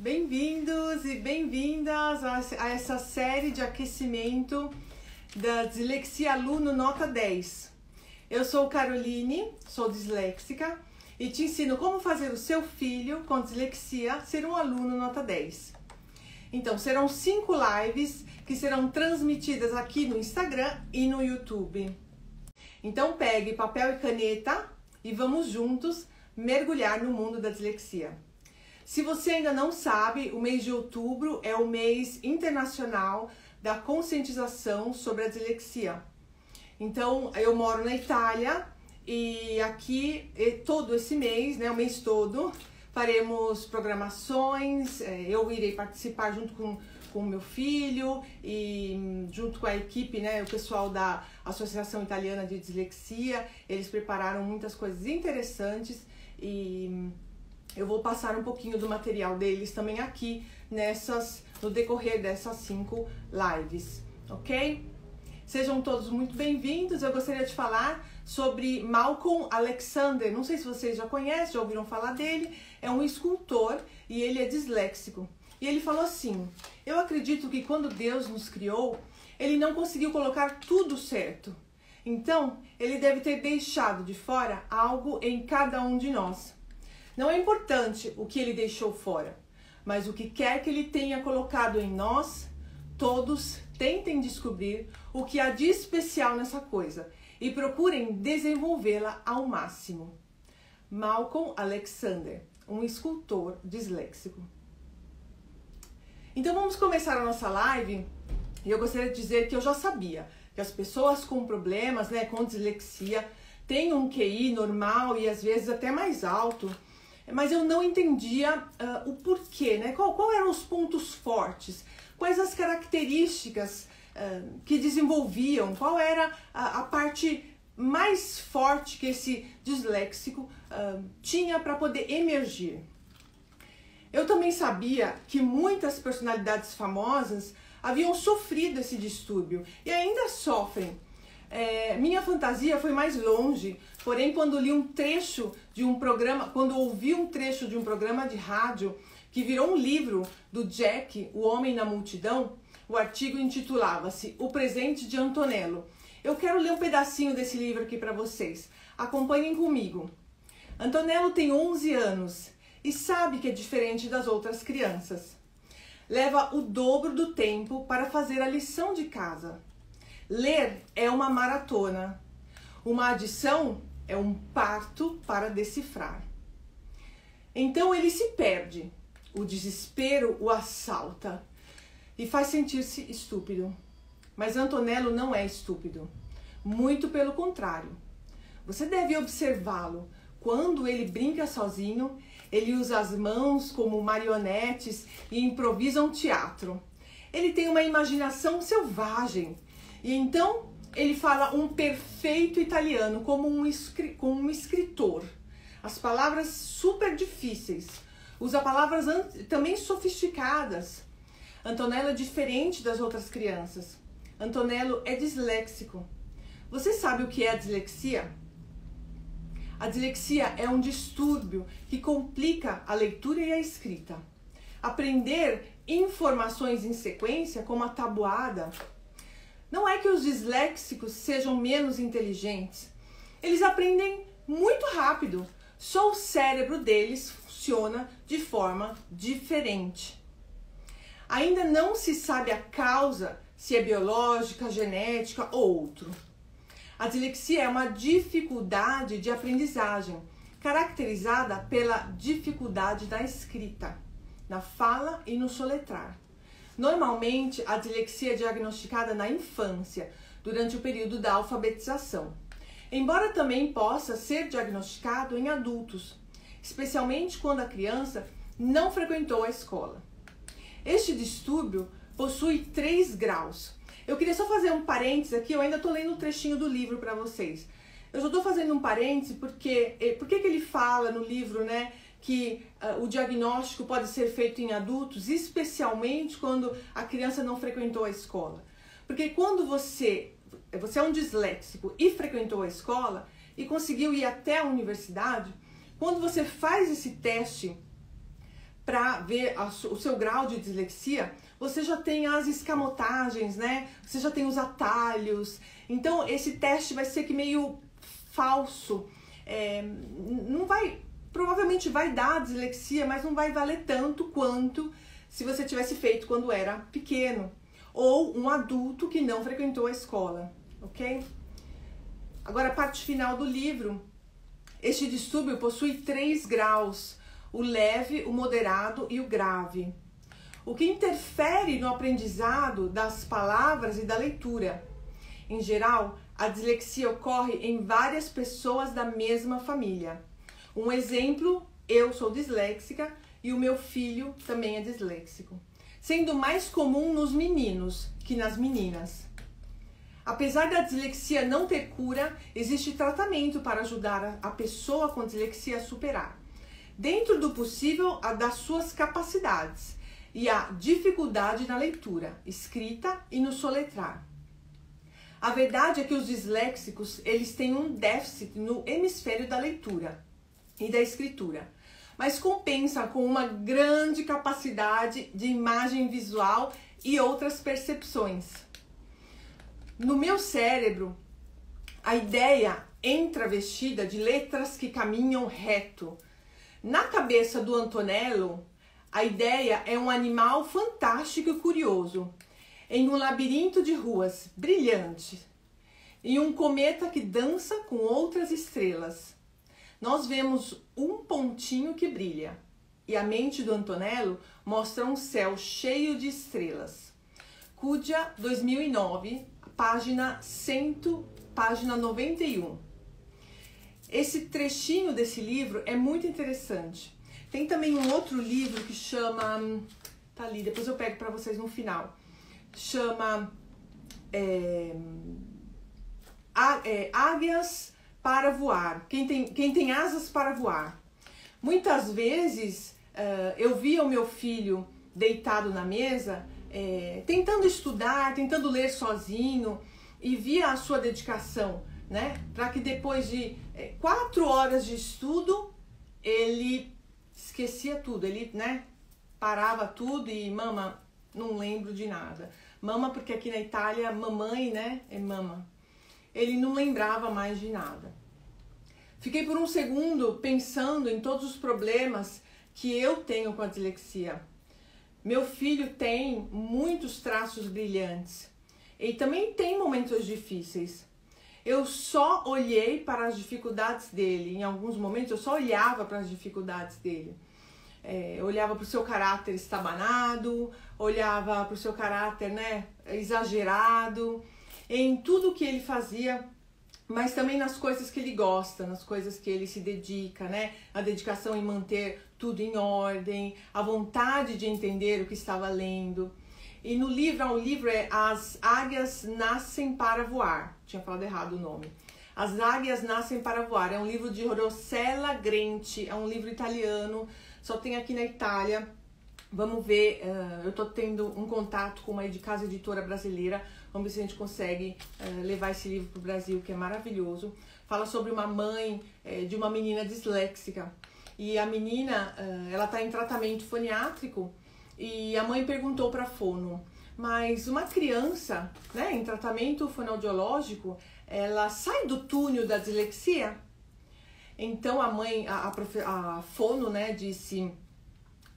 Bem-vindos e bem-vindas a essa série de aquecimento da Dislexia Aluno Nota 10. Eu sou Caroline, sou disléxica e te ensino como fazer o seu filho com dislexia ser um aluno nota 10. Então, serão 5 lives que serão transmitidas aqui no Instagram e no YouTube. Então, pegue papel e caneta e vamos juntos mergulhar no mundo da dislexia. Se você ainda não sabe, o mês de outubro é o mês internacional da conscientização sobre a dislexia. Então, eu moro na Itália e aqui todo esse mês, o mês todo, faremos programações, eu irei participar junto com o meu filho e junto com a equipe, o pessoal da Associação Italiana de Dislexia. Eles prepararam muitas coisas interessantes e eu vou passar um pouquinho do material deles também aqui no decorrer dessas 5 lives, ok? Sejam todos muito bem-vindos. Eu gostaria de falar sobre Malcolm Alexander. Não sei se vocês já conhecem, já ouviram falar dele. É um escultor e ele é disléxico. E ele falou assim: eu acredito que quando Deus nos criou, ele não conseguiu colocar tudo certo. Então, ele deve ter deixado de fora algo em cada um de nós. Não é importante o que ele deixou fora, mas o que quer que ele tenha colocado em nós, todos tentem descobrir o que há de especial nessa coisa e procurem desenvolvê-la ao máximo. Malcolm Alexander, um escultor disléxico. Então vamos começar a nossa live e eu gostaria de dizer que eu já sabia que as pessoas com problemas, com dislexia, têm um QI normal e às vezes até mais alto, mas eu não entendia o porquê, Qual eram os pontos fortes, quais as características que desenvolviam, qual era a parte mais forte que esse disléxico tinha para poder emergir. Eu também sabia que muitas personalidades famosas haviam sofrido esse distúrbio e ainda sofrem. Minha fantasia foi mais longe, porém quando ouvi um trecho de um programa de rádio que virou um livro do Jack, O Homem na Multidão, o artigo intitulava-se O Presente de Antonello. Eu quero ler um pedacinho desse livro aqui para vocês. Acompanhem comigo. Antonello tem 11 anos e sabe que é diferente das outras crianças. Leva o dobro do tempo para fazer a lição de casa. Ler é uma maratona. Uma adição é um parto para decifrar. Então ele se perde. O desespero o assalta e faz sentir-se estúpido. Mas Antonello não é estúpido. Muito pelo contrário. Você deve observá-lo. Quando ele brinca sozinho, ele usa as mãos como marionetes e improvisa um teatro. Ele tem uma imaginação selvagem. E então ele fala um perfeito italiano, como um escritor. As palavras super difíceis. Usa palavras também sofisticadas. Antonello é diferente das outras crianças. Antonello é disléxico. Você sabe o que é a dislexia? A dislexia é um distúrbio que complica a leitura e a escrita. Aprender informações em sequência, como a tabuada. Não é que os disléxicos sejam menos inteligentes. Eles aprendem muito rápido. Só o cérebro deles funciona de forma diferente. Ainda não se sabe a causa, se é biológica, genética ou outro. A dislexia é uma dificuldade de aprendizagem, caracterizada pela dificuldade da escrita, na fala e no soletrar. Normalmente, a dislexia é diagnosticada na infância, durante o período da alfabetização. Embora também possa ser diagnosticado em adultos, especialmente quando a criança não frequentou a escola. Este distúrbio possui 3 graus. Eu queria só fazer um parênteses aqui, eu ainda estou lendo um trechinho do livro para vocês. Eu já estou fazendo um parênteses porque que ele fala no livro, que o diagnóstico pode ser feito em adultos, especialmente quando a criança não frequentou a escola. Porque quando você é um disléxico e frequentou a escola e conseguiu ir até a universidade, quando você faz esse teste para ver o seu grau de dislexia, você já tem as escamotagens, né? Você já tem os atalhos. Então, esse teste vai ser que meio falso. Não vai, provavelmente vai dar dislexia, mas não vai valer tanto quanto se você tivesse feito quando era pequeno. Ou um adulto que não frequentou a escola, ok? Agora, a parte final do livro. Este distúrbio possui 3 graus, o leve, o moderado e o grave, o que interfere no aprendizado das palavras e da leitura. Em geral, a dislexia ocorre em várias pessoas da mesma família. Um exemplo, eu sou disléxica e o meu filho também é disléxico, sendo mais comum nos meninos que nas meninas. Apesar da dislexia não ter cura, existe tratamento para ajudar a pessoa com dislexia a superar, dentro do possível, a das suas capacidades e a dificuldade na leitura, escrita e no soletrar. A verdade é que os disléxicos, eles têm um déficit no hemisfério da leitura e da escritura, mas compensam com uma grande capacidade de imagem visual e outras percepções. No meu cérebro, a ideia entra vestida de letras que caminham reto. Na cabeça do Antonello, a ideia é um animal fantástico e curioso, em um labirinto de ruas brilhante, e um cometa que dança com outras estrelas. Nós vemos um pontinho que brilha, e a mente do Antonello mostra um céu cheio de estrelas. Cúdia, 2009, página 91. Esse trechinho desse livro é muito interessante. Tem também um outro livro que chama... Tá ali, depois eu pego para vocês no final. Chama Águias para Voar. Quem tem asas para voar. Muitas vezes eu via o meu filho deitado na mesa, tentando estudar, tentando ler sozinho, e via a sua dedicação, né? Para que depois de 4 horas de estudo, ele esquecia tudo, ele, né, parava tudo e mama, não lembro de nada. Mama, porque aqui na Itália, mamãe, né, é mama. Ele não lembrava mais de nada. Fiquei por um segundo pensando em todos os problemas que eu tenho com a dislexia. Meu filho tem muitos traços brilhantes e também tem momentos difíceis. Eu só olhei para as dificuldades dele. Em alguns momentos eu só olhava para as dificuldades dele. Eu olhava para o seu caráter estabanado, olhava para o seu caráter, né, exagerado, em tudo que ele fazia, mas também nas coisas que ele gosta, nas coisas que ele se dedica, né? A dedicação em manter tudo em ordem, a vontade de entender o que estava lendo. E no livro, o livro é As Águias Nascem para Voar. Tinha falado errado o nome. As Águias Nascem para Voar. É um livro de Rossella Grenti, é um livro italiano, só tem aqui na Itália. Vamos ver, eu tô tendo um contato com uma casa editora brasileira. Vamos ver se a gente consegue levar esse livro para o Brasil, que é maravilhoso. Fala sobre uma mãe de uma menina disléxica. E a menina, ela tá em tratamento foniátrico. E a mãe perguntou para a fono, mas uma criança, né, em tratamento fonoaudiológico, ela sai do túnel da dislexia? Então a mãe, a fono, né, disse,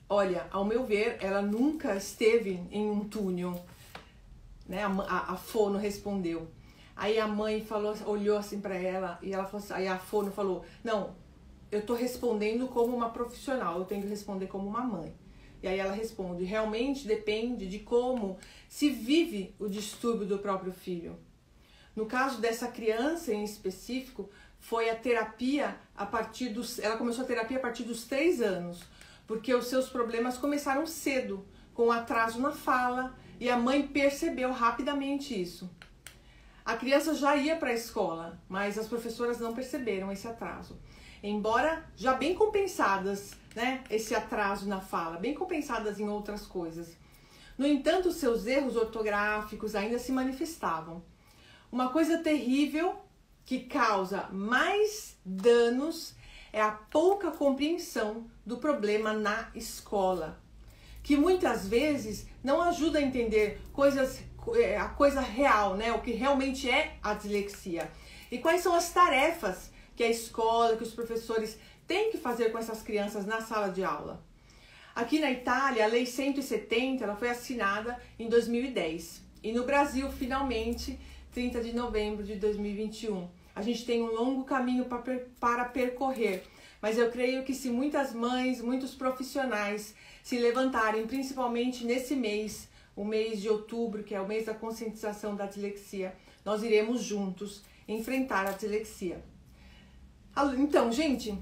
olha, ao meu ver, ela nunca esteve em um túnel. Né, a fono respondeu. Aí a mãe falou, olhou assim para ela e ela falou, aí a fono falou, não, eu tô respondendo como uma profissional, eu tenho que responder como uma mãe. E aí ela responde, realmente depende de como se vive o distúrbio do próprio filho. No caso dessa criança em específico, foi a terapia ela começou a terapia a partir dos 3 anos, porque os seus problemas começaram cedo, com atraso na fala, e a mãe percebeu rapidamente isso. A criança já ia para a escola, mas as professoras não perceberam esse atraso. Embora já bem compensadas, né, esse atraso na fala, bem compensadas em outras coisas. No entanto, seus erros ortográficos ainda se manifestavam. Uma coisa terrível que causa mais danos é a pouca compreensão do problema na escola, que muitas vezes não ajuda a entender a coisa real, né? O que realmente é a dislexia. E quais são as tarefas que a escola, que os professores têm que fazer com essas crianças na sala de aula. Aqui na Itália, a Lei 170 ela foi assinada em 2010. E no Brasil, finalmente, 30 de novembro de 2021. A gente tem um longo caminho para percorrer. Mas eu creio que se muitas mães, muitos profissionais se levantarem, principalmente nesse mês, o mês de outubro, que é o mês da conscientização da dislexia, nós iremos juntos enfrentar a dislexia. Então, gente,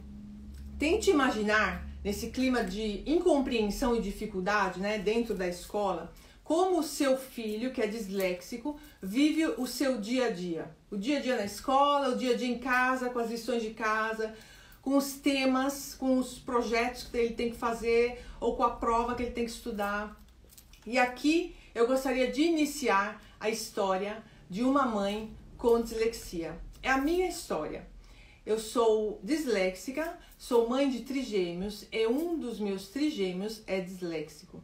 tente imaginar nesse clima de incompreensão e dificuldade, né, dentro da escola, como o seu filho, que é disléxico, vive o seu dia a dia. O dia a dia na escola, o dia a dia em casa, com as lições de casa, com os temas, com os projetos que ele tem que fazer ou com a prova que ele tem que estudar. E aqui eu gostaria de iniciar a história de uma mãe com dislexia. É a minha história. Eu sou disléxica, sou mãe de trigêmeos e um dos meus trigêmeos é disléxico.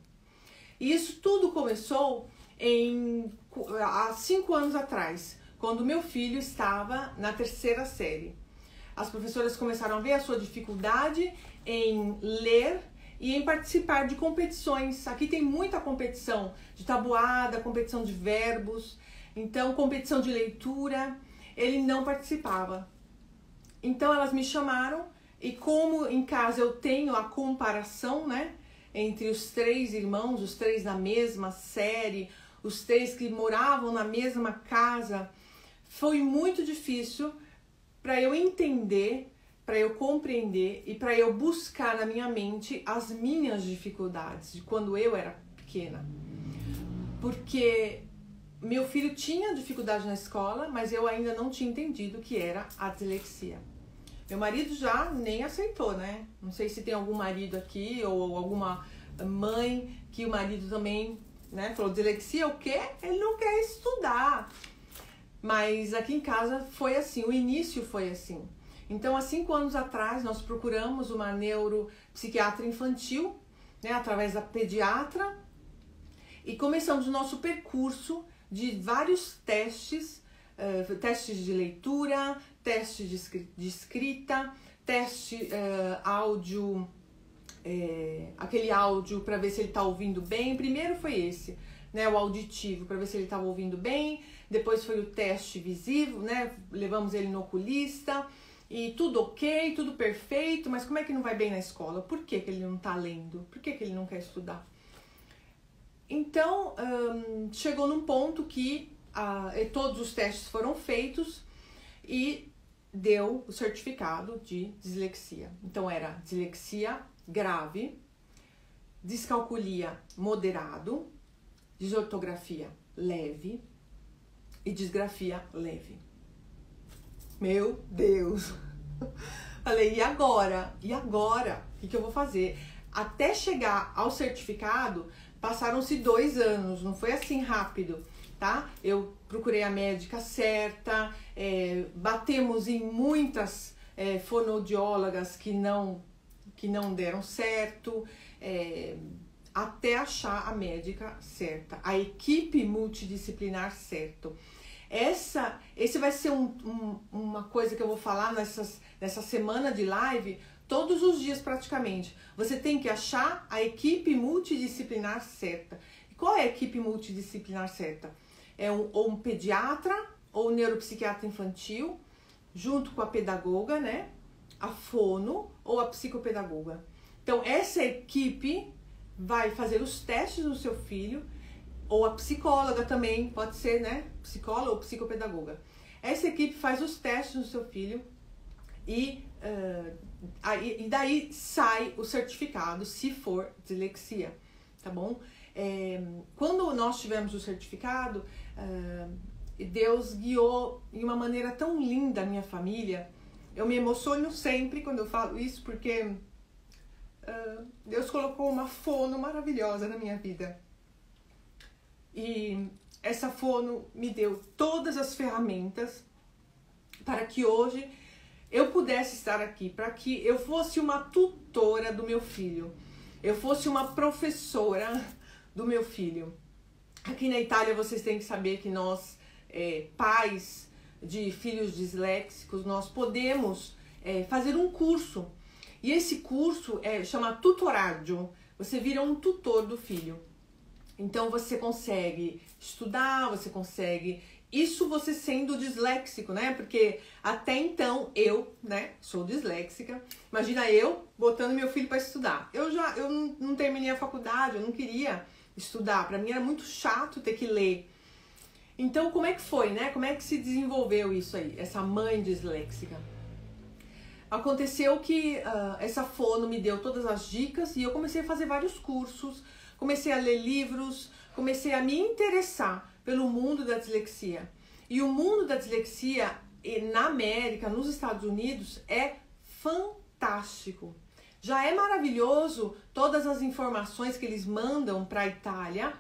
E isso tudo começou há 5 anos atrás, quando meu filho estava na 3ª série. As professoras começaram a ver a sua dificuldade em ler e em participar de competições. Aqui tem muita competição de tabuada, competição de verbos, então competição de leitura. Ele não participava. Então elas me chamaram e como em casa eu tenho a comparação, né, entre os 3 irmãos, os 3 na mesma série, os 3 que moravam na mesma casa, foi muito difícil para eu entender, para eu compreender e para eu buscar na minha mente as minhas dificuldades de quando eu era pequena. Porque meu filho tinha dificuldade na escola, mas eu ainda não tinha entendido o que era a dislexia. Meu marido já nem aceitou, né? Não sei se tem algum marido aqui ou alguma mãe que o marido também, né, falou: dislexia o quê? Ele não quer estudar. Mas aqui em casa foi assim, o início foi assim. Então, há 5 anos atrás, nós procuramos uma neuropsiquiatra infantil, né, através da pediatra, e começamos o nosso percurso de vários testes, testes de leitura, teste de escrita, teste áudio, aquele áudio para ver se ele está ouvindo bem. Primeiro foi esse, né, o auditivo, para ver se ele estava ouvindo bem. Depois foi o teste visível, né, levamos ele no oculista e tudo ok, tudo perfeito, mas como é que não vai bem na escola? Por que que ele não está lendo? Por que que ele não quer estudar? Então, chegou num ponto que todos os testes foram feitos e deu o certificado de dislexia. Então, era dislexia grave, descalculia moderado, desortografia leve e disgrafia leve. Meu Deus! Falei, e agora? E agora? O que eu vou fazer? Até chegar ao certificado, passaram-se 2 anos, não foi assim rápido, tá? Eu procurei a médica certa, batemos em muitas fonoaudiólogas que não deram certo, até achar a médica certa, a equipe multidisciplinar certa. Esse vai ser uma coisa que eu vou falar nessa semana de live, todos os dias praticamente. Você tem que achar a equipe multidisciplinar certa. E qual é a equipe multidisciplinar certa? É ou um pediatra ou um neuropsiquiatra infantil, junto com a pedagoga, né? A fono ou a psicopedagoga. Então, essa equipe vai fazer os testes no seu filho, ou a psicóloga também, pode ser, né? Psicóloga ou psicopedagoga. Essa equipe faz os testes no seu filho e daí sai o certificado, se for dislexia, tá bom? Quando nós tivemos o certificado, Deus guiou de uma maneira tão linda a minha família. Eu me emociono sempre quando eu falo isso, porque Deus colocou uma fono maravilhosa na minha vida. E essa fono me deu todas as ferramentas para que hoje eu pudesse estar aqui, para que eu fosse uma tutora do meu filho, eu fosse uma professora do meu filho. Aqui na Itália vocês têm que saber que nós, pais de filhos disléxicos, nós podemos fazer um curso. E esse curso chama tutoraggio. Você vira um tutor do filho. Então você consegue estudar, você consegue... Isso você sendo disléxico, né? Porque até então eu, né, sou disléxica. Imagina eu botando meu filho para estudar. Eu não terminei a faculdade, eu não queria estudar. Para mim era muito chato ter que ler. Então como é que foi, né? Como é que se desenvolveu isso aí, essa mãe disléxica? Aconteceu que essa fono me deu todas as dicas e eu comecei a fazer vários cursos, comecei a ler livros, comecei a me interessar pelo mundo da dislexia. E o mundo da dislexia na América, nos Estados Unidos, é fantástico. Já é maravilhoso todas as informações que eles mandam para a Itália,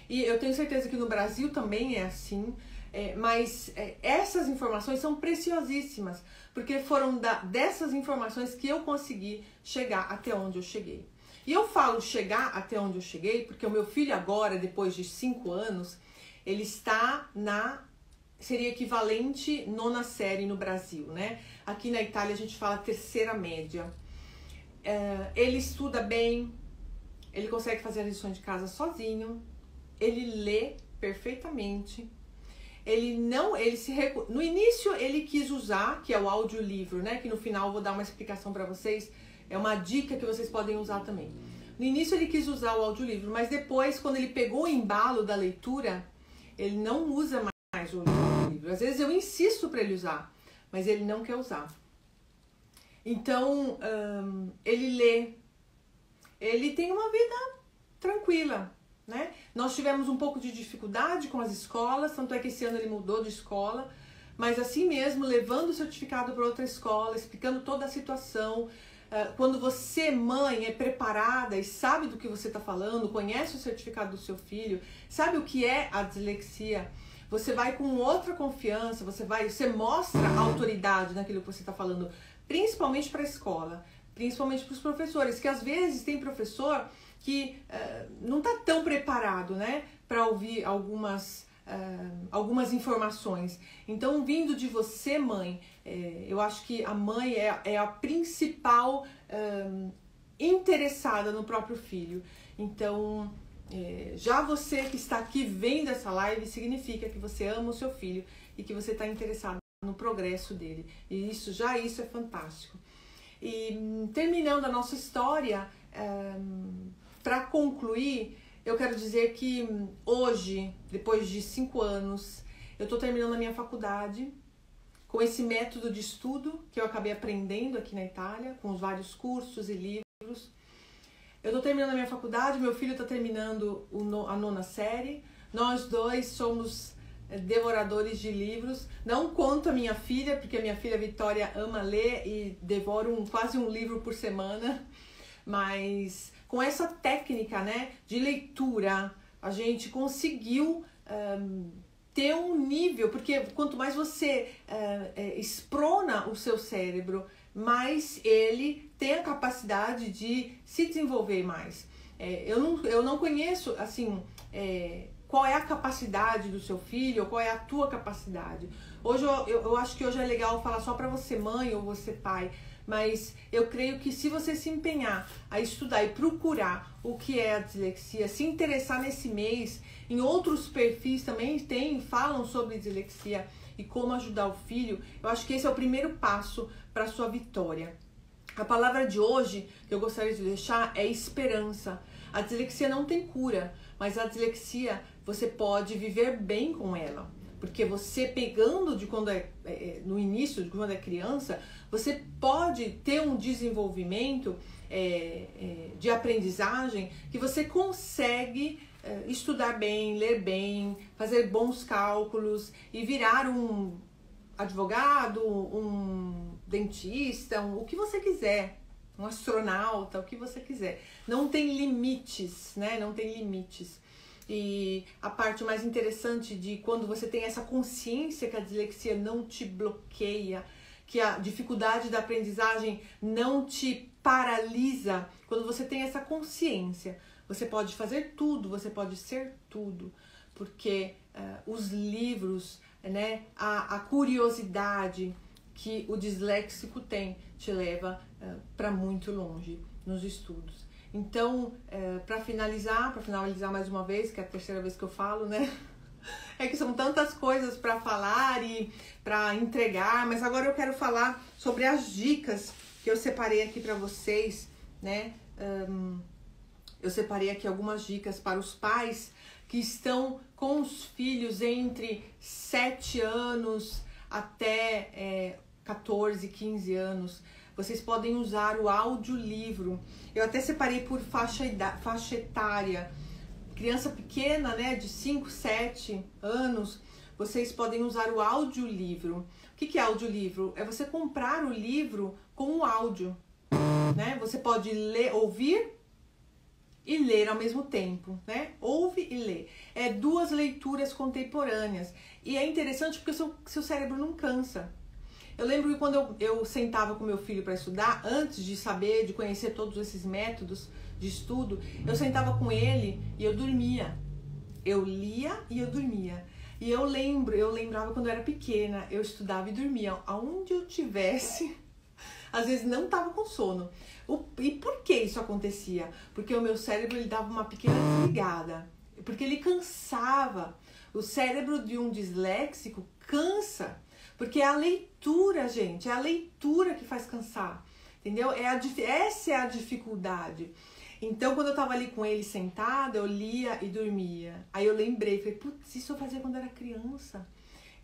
e eu tenho certeza que no Brasil também é assim, mas essas informações são preciosíssimas, porque foram dessas informações que eu consegui chegar até onde eu cheguei. E eu falo chegar até onde eu cheguei, porque o meu filho agora, depois de 5 anos, ele está seria equivalente 9ª série no Brasil, né? Aqui na Itália a gente fala 3ª média. Ele estuda bem, ele consegue fazer as lições de casa sozinho, ele lê perfeitamente. No início ele quis usar, que é o audiolivro, né? Que no final eu vou dar uma explicação para vocês, é uma dica que vocês podem usar também. No início ele quis usar o audiolivro, mas depois, quando ele pegou o embalo da leitura, ele não usa mais o audiolivro. Às vezes eu insisto para ele usar, mas ele não quer usar. Então, ele lê, ele tem uma vida tranquila, né? Nós tivemos um pouco de dificuldade com as escolas, tanto é que esse ano ele mudou de escola, mas assim mesmo, levando o certificado para outra escola, explicando toda a situação. Quando você, mãe, é preparada e sabe do que você está falando, conhece o certificado do seu filho, sabe o que é a dislexia, você vai com outra confiança, você mostra autoridade naquilo que você está falando, principalmente para a escola, principalmente para os professores, que às vezes tem professor que não está tão preparado, né, para ouvir algumas informações. Então, vindo de você, mãe, eu acho que a mãe é a principal interessada no próprio filho. Então, já você que está aqui vendo essa live, significa que você ama o seu filho e que você está interessado no progresso dele. E isso é fantástico. E terminando a nossa história, para concluir, eu quero dizer que hoje, depois de 5 anos, eu estou terminando a minha faculdade com esse método de estudo que eu acabei aprendendo aqui na Itália, com os vários cursos e livros. Eu estou terminando a minha faculdade, meu filho está terminando a 9ª série. Nós dois somos devoradores de livros. Não conto a minha filha, porque a minha filha Vitória ama ler e devora quase um livro por semana. Mas com essa técnica, né, de leitura, a gente conseguiu ter um nível, porque quanto mais você esprona o seu cérebro, mais ele tem a capacidade de se desenvolver mais. Eu não conheço, assim, qual é a capacidade do seu filho, ou qual é a tua capacidade. Hoje eu acho que hoje é legal falar só para você mãe ou você pai, mas eu creio que se você se empenhar a estudar e procurar o que é a dislexia, se interessar nesse mês, em outros perfis também falam sobre dislexia e como ajudar o filho, eu acho que esse é o primeiro passo para a sua vitória. A palavra de hoje que eu gostaria de deixar é esperança. A dislexia não tem cura, mas a dislexia você pode viver bem com ela. Porque você pegando de quando no início, de quando é criança, você pode ter um desenvolvimento de aprendizagem que você consegue estudar bem, ler bem, fazer bons cálculos e virar um advogado, um dentista, o que você quiser, um astronauta, o que você quiser. Não tem limites, né? Não tem limites. E a parte mais interessante de quando você tem essa consciência que a dislexia não te bloqueia, que a dificuldade da aprendizagem não te paralisa, quando você tem essa consciência, você pode fazer tudo, você pode ser tudo, porque os livros, né, a curiosidade que o disléxico tem, te leva para muito longe nos estudos. Então, para finalizar mais uma vez, que é a terceira vez que eu falo, né? É que são tantas coisas para falar e para entregar, mas agora eu quero falar sobre as dicas que eu separei aqui para vocês, né? Eu separei aqui algumas dicas para os pais que estão com os filhos entre 7 anos até 14, 15 anos. Vocês podem usar o audiolivro. Eu até separei por faixa etária. Criança pequena, né, de 5, 7 anos, vocês podem usar o audiolivro. O que é audiolivro? É você comprar o livro com o áudio, né? Você pode ler, ouvir e ler ao mesmo tempo, né? Ouve e lê. É 2 leituras contemporâneas. E é interessante porque o seu cérebro não cansa. Eu lembro que quando eu sentava com meu filho para estudar, antes de saber, de conhecer todos esses métodos de estudo, eu sentava com ele e eu dormia. Eu lia e eu dormia. E eu lembrava quando eu era pequena, eu estudava e dormia. Aonde eu tivesse, às vezes não estava com sono. E por que isso acontecia? Porque o meu cérebro ele dava uma pequena desligada. Porque ele cansava. O cérebro de um disléxico cansa. Porque é a leitura, gente, é a leitura que faz cansar, entendeu? Essa é a dificuldade. Então, quando eu tava ali com ele sentada, eu lia e dormia. Aí eu lembrei, falei, putz, isso eu fazia quando era criança.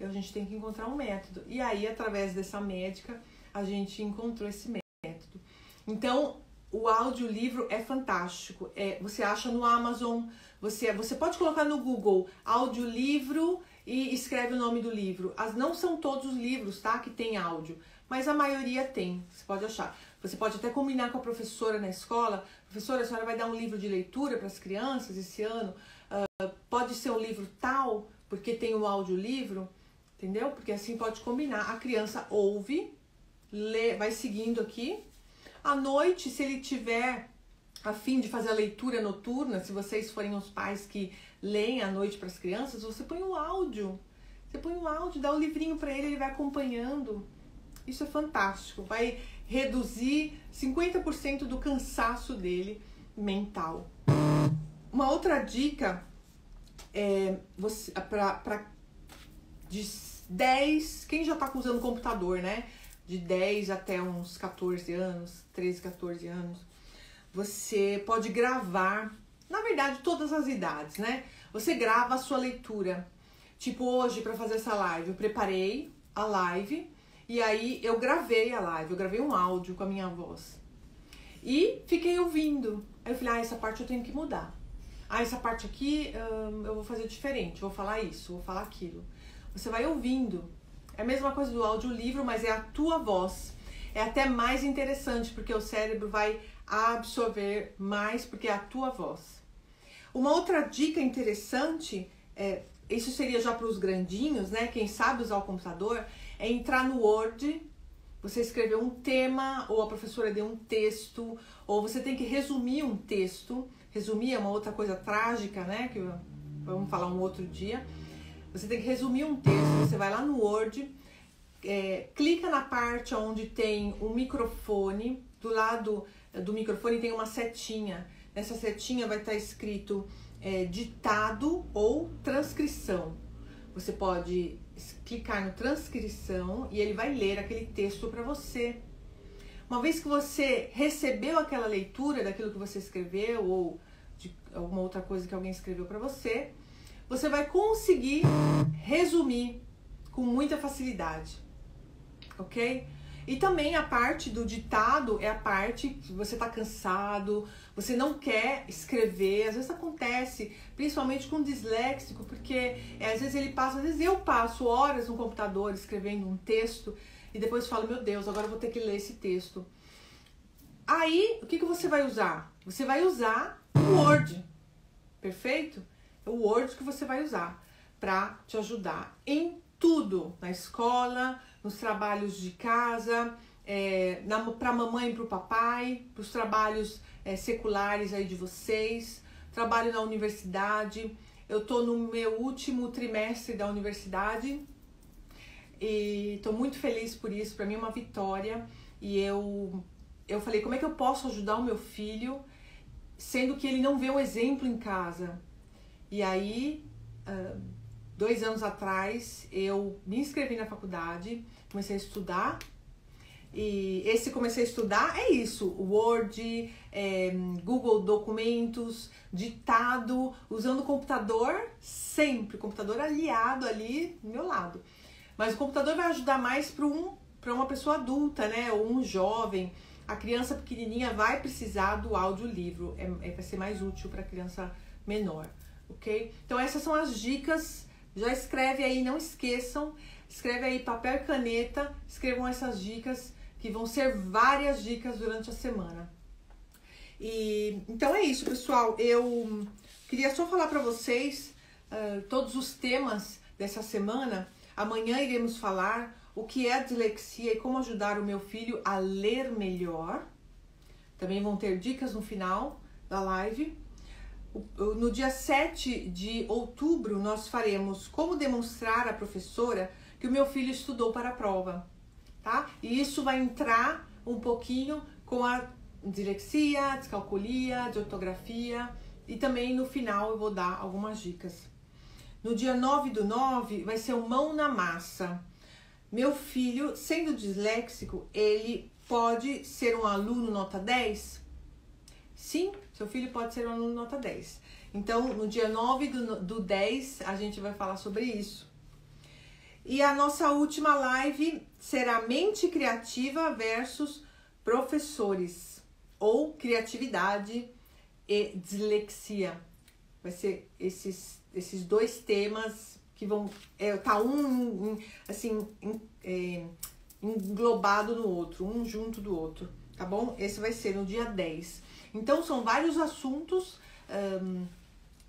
A gente tem que encontrar um método. E aí, através dessa médica, a gente encontrou esse método. Então, o audiolivro é fantástico. Você acha no Amazon, você pode colocar no Google audiolivro e escreve o nome do livro. Não são todos os livros, tá, que tem áudio, mas a maioria tem, você pode achar. Você pode até combinar com a professora na escola. Professora, a senhora vai dar um livro de leitura para as crianças esse ano? Pode ser um livro tal, porque tem o audiolivro, entendeu? Porque assim pode combinar. A criança ouve, lê, vai seguindo aqui. À noite, se ele tiver a fim de fazer a leitura noturna, se vocês forem os pais que leem à noite para as crianças, você põe o áudio. Você põe o áudio, dá o livrinho para ele, ele vai acompanhando. Isso é fantástico. Vai reduzir 50% do cansaço dele mental. Uma outra dica é de 10, quem já está usando computador, né? De 10 até uns 14 anos, 13, 14 anos, você pode gravar, na verdade, todas as idades, né? Você grava a sua leitura. Tipo, hoje, para fazer essa live, eu preparei a live e aí eu gravei a live, eu gravei um áudio com a minha voz. E fiquei ouvindo. Aí eu falei, essa parte eu tenho que mudar. Essa parte aqui eu vou fazer diferente, vou falar isso, vou falar aquilo. Você vai ouvindo. É a mesma coisa do audiolivro, mas é a tua voz. É até mais interessante, porque o cérebro vai absorver mais, porque é a tua voz. Uma outra dica interessante, isso seria já para os grandinhos, né? Quem sabe usar o computador, é entrar no Word, você escrever um tema, ou a professora deu um texto, ou você tem que resumir um texto. Resumir é uma outra coisa trágica, né? Que vamos falar um outro dia. Você tem que resumir um texto, você vai lá no Word, clica na parte onde tem um microfone, do lado do microfone tem uma setinha. Nessa setinha vai estar escrito ditado ou transcrição. Você pode clicar no transcrição e ele vai ler aquele texto para você. Uma vez que você recebeu aquela leitura daquilo que você escreveu ou de alguma outra coisa que alguém escreveu para você, você vai conseguir resumir com muita facilidade, ok? E também a parte do ditado é a parte que você está cansado, você não quer escrever, às vezes acontece, principalmente com disléxico, porque às vezes às vezes eu passo horas no computador escrevendo um texto e depois falo, meu Deus, agora eu vou ter que ler esse texto. Aí, o que você vai usar? Você vai usar o Word, perfeito? É o Word que você vai usar para te ajudar em tudo, na escola, nos trabalhos de casa, para a mamãe e para o papai, para os trabalhos seculares aí de vocês, trabalho na universidade. Eu estou no meu último trimestre da universidade e estou muito feliz por isso, para mim é uma vitória. E eu falei, como é que eu posso ajudar o meu filho, sendo que ele não vê o exemplo em casa? E aí, 2 anos atrás, eu me inscrevi na faculdade, comecei a estudar. E esse comecei a estudar é isso, Word, Google Documentos, ditado, usando o computador sempre, computador aliado ali do meu lado. Mas o computador vai ajudar mais para uma pessoa adulta, né, ou um jovem. A criança pequenininha vai precisar do audiolivro, vai ser mais útil para a criança menor, ok? Então essas são as dicas, já escreve aí, não esqueçam, escreve aí papel e caneta, escrevam essas dicas, que vão ser várias dicas durante a semana. E então é isso, pessoal. Eu queria só falar para vocês todos os temas dessa semana. Amanhã iremos falar o que é a dislexia e como ajudar o meu filho a ler melhor. Também vão ter dicas no final da live. No dia 7 de outubro, nós faremos como demonstrar à professora que o meu filho estudou para a prova. Tá? E isso vai entrar um pouquinho com a dislexia, descalculia, de ortografia, e também no final eu vou dar algumas dicas. No dia 9/9 vai ser o mão na massa. Meu filho, sendo disléxico, ele pode ser um aluno nota 10? Sim, seu filho pode ser um aluno nota 10. Então, no dia 9/10, a gente vai falar sobre isso. E a nossa última live será mente criativa versus professores, ou criatividade e dislexia. Vai ser esses 2 temas que vão tá assim englobado no outro, um junto do outro, tá bom? Esse vai ser no dia 10. Então são vários assuntos.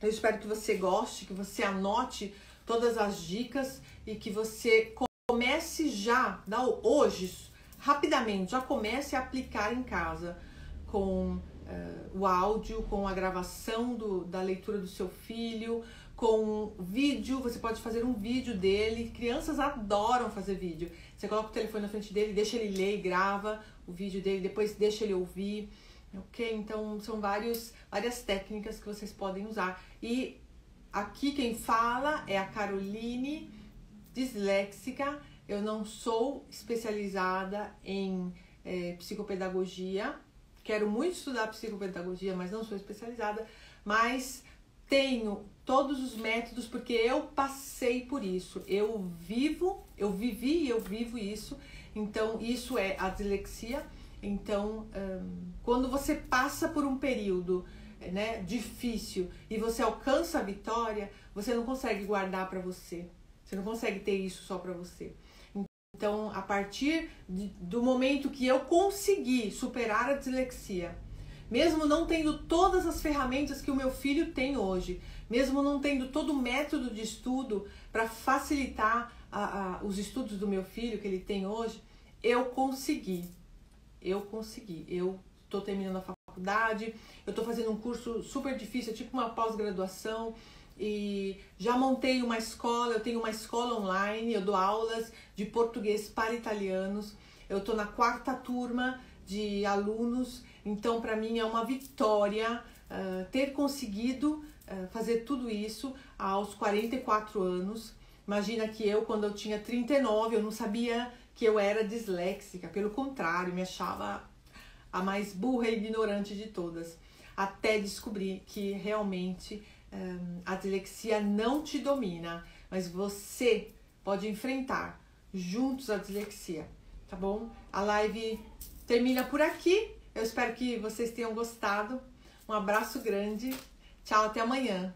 Eu espero que você goste, que você anote todas as dicas e que você comece já, hoje, rapidamente, já comece a aplicar em casa com o áudio, com a gravação da leitura do seu filho, com vídeo. Você pode fazer um vídeo dele. Crianças adoram fazer vídeo. Você coloca o telefone na frente dele, deixa ele ler e grava o vídeo dele, depois deixa ele ouvir, ok? Então são várias técnicas que vocês podem usar. E aqui quem fala é a Caroline, disléxica. Eu não sou especializada em psicopedagogia. Quero muito estudar psicopedagogia, mas não sou especializada. Mas tenho todos os métodos porque eu passei por isso. Eu vivi e eu vivo isso. Então, isso é a dislexia. Então, quando você passa por um período difícil e você alcança a vitória, você não consegue guardar para você. Você não consegue ter isso só para você. Então, a partir do momento que eu consegui superar a dislexia, mesmo não tendo todas as ferramentas que o meu filho tem hoje, mesmo não tendo todo o método de estudo para facilitar os estudos do meu filho que ele tem hoje, eu consegui. Eu estou terminando a faculdade, eu estou fazendo um curso super difícil, tipo uma pós-graduação, e já montei uma escola. Eu tenho uma escola online, eu dou aulas de português para italianos, eu estou na 4ª turma de alunos. Então para mim é uma vitória ter conseguido fazer tudo isso aos 44 anos. Imagina que quando eu tinha 39, eu não sabia que eu era disléxica, pelo contrário, me achava a mais burra e ignorante de todas, até descobrir que realmente a dislexia não te domina, mas você pode enfrentar juntos a dislexia, tá bom? A live termina por aqui. Eu espero que vocês tenham gostado. Um abraço grande. Tchau, até amanhã.